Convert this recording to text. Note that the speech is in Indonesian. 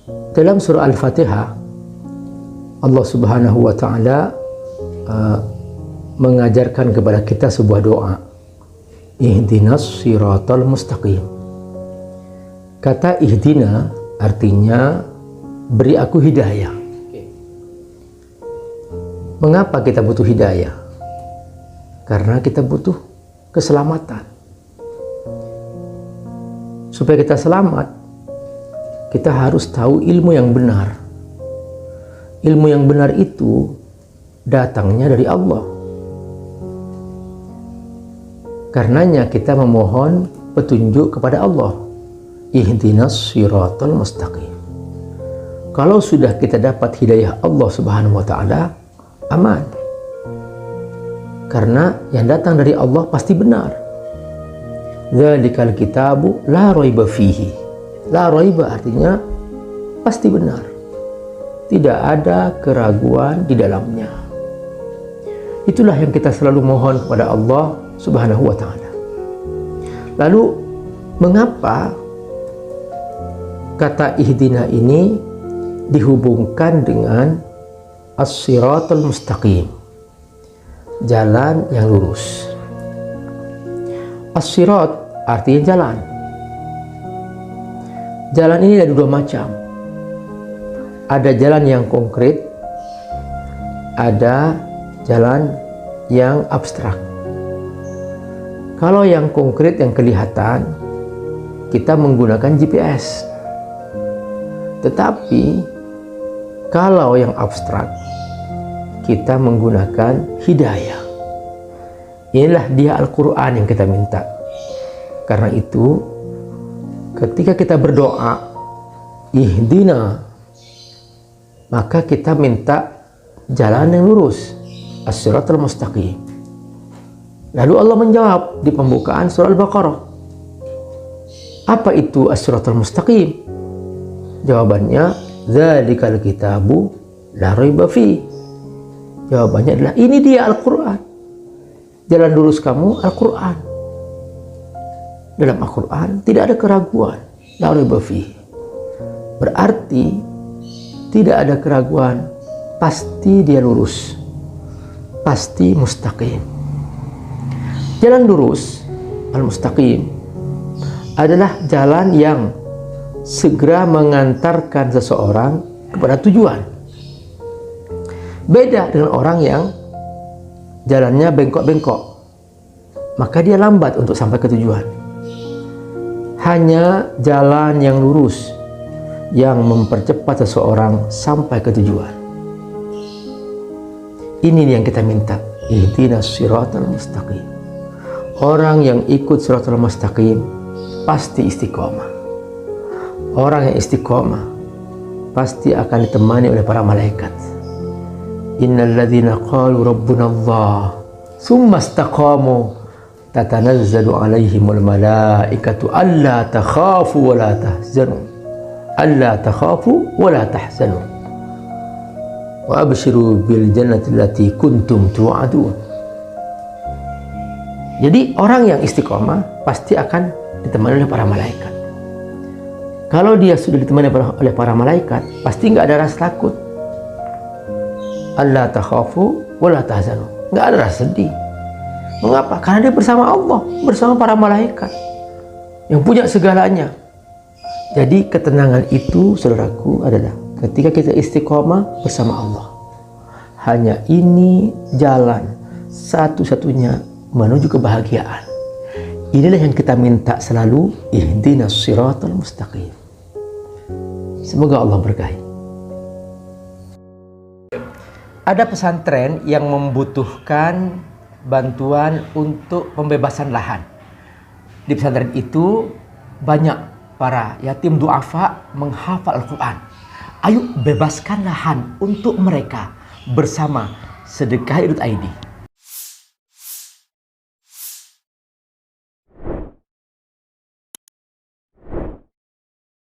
Dalam surah Al-Fatihah, Allah Subhanahu wa Ta'ala mengajarkan kepada kita sebuah doa, ihdinas siratal mustaqim. Kata ihdina artinya beri aku hidayah. Mengapa kita butuh hidayah? Karena kita butuh keselamatan. Supaya kita selamat, kita harus tahu ilmu yang benar. Ilmu yang benar itu datangnya dari Allah. Karenanya kita memohon petunjuk kepada Allah. Ihdinas siratal mustaqim. Kalau sudah kita dapat hidayah Allah Subhanahu wa Ta'ala, aman. Karena yang datang dari Allah pasti benar. Dzalikal kitabu la raiba fihi. La raiba artinya pasti benar. Tidak ada keraguan di dalamnya. Itulah yang kita selalu mohon kepada Allah Subhanahu wa Ta'ala. Lalu mengapa kata ihdina ini dihubungkan dengan as-siratal mustaqim, jalan yang lurus. As-sirat artinya jalan. Jalan ini ada dua macam. Ada jalan yang konkret, ada jalan yang abstrak. Kalau yang konkret yang kelihatan, kita menggunakan GPS. Tetapi kalau yang abstrak, kita menggunakan hidayah. Inilah dia Al-Quran yang kita minta. Karena itu, ketika kita berdoa, ihdina, maka kita minta jalan yang lurus, as-siratal mustaqim. Lalu Allah menjawab di pembukaan surah Al-Baqarah. Apa itu as-siratal mustaqim? Jawabannya, dzalikal kitabu la raiba fi. Jawabannya adalah ini dia Al-Quran. Jalan lurus kamu Al-Quran. Dalam Al-Quran tidak ada keraguan. La raiba fi. Berarti tidak ada keraguan. Pasti dia lurus. Pasti mustaqim. Jalan lurus al-mustaqim adalah jalan yang segera mengantarkan seseorang kepada tujuan. Beda dengan orang yang jalannya bengkok-bengkok, maka dia lambat untuk sampai ke tujuan. Hanya jalan yang lurus yang mempercepat seseorang sampai ke tujuan. Ini yang kita minta, ihdinas siratal mustaqim. Orang yang ikut siratal mustaqim pasti istiqomah. Orang yang istiqomah pasti akan ditemani oleh para malaikat. Innal ladzina qalu rabbuna Allah tsumma istaqamu tatanazzalu alaihimul malaikatu alla takhafu wa la tahzanu. Alla takhafu wa la tahzanu. Wa abshiru bil jannati allati kuntum tu'adun. Jadi orang yang istiqomah pasti akan ditemani oleh para malaikat. Kalau dia sudah ditemani oleh para malaikat, pasti nggak ada rasa takut. Allah takhafu wala tahzanu. Nggak ada rasa sedih. Mengapa? Karena dia bersama Allah, bersama para malaikat yang punya segalanya. Jadi ketenangan itu, saudaraku, adalah ketika kita istiqomah bersama Allah. Hanya ini jalan satu-satunya menuju kebahagiaan. Inilah yang kita minta selalu, ihdinas siratal mustaqim. Semoga Allah berkahi. Ada pesantren yang membutuhkan bantuan untuk pembebasan lahan. Di pesantren itu banyak para yatim duafa menghafal Al-Quran. Ayo bebaskan lahan untuk mereka bersama Sedekah.id.